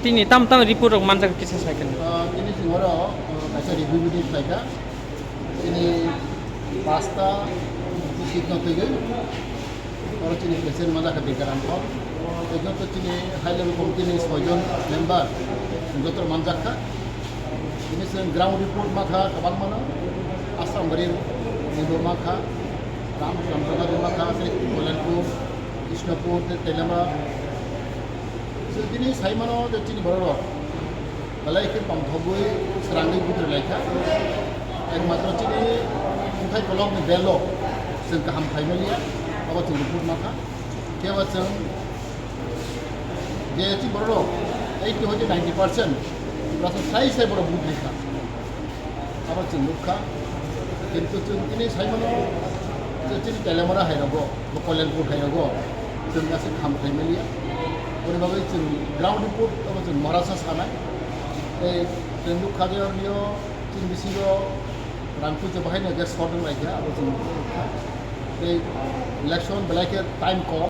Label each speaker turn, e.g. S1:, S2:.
S1: Tini tam report rok manjak kisa cycle.
S2: Ini singoro kaisa review video saika. Ini pasta kitno tege. Oro chini present maja ka bekaran ko. Ejo to chini high level committee ni 6 জন member jotor manjak ka. Ini sen ground report makha kabal mana. Asam bari nido makha. Ram Ramnagar makha se Kolanpur, Krishnapur, Telamra. Ini saya mana jadi ni baru, balai ke pamthogoi serangai putra laika. Yang matra cini mungkai kolom ni belok, sen kaham family, apa cini pun maka, kia macam dia jadi baru, itu hoje 90%, rasa saya baru buat laika. Apa cini lukha, কিন্তু ini saya mana jadi Telamra hai nago, Kolanpur hai nago, sen kasih kaham family. ওইভাবে ground report Maharashtra সানায় এই ট্রেন্ডু খাজর নিয়ে চিন বিসির রানকু যে বাহাই না gas ফর্ডন রাখা এই ইলেকশন বেলাকে টাইম কম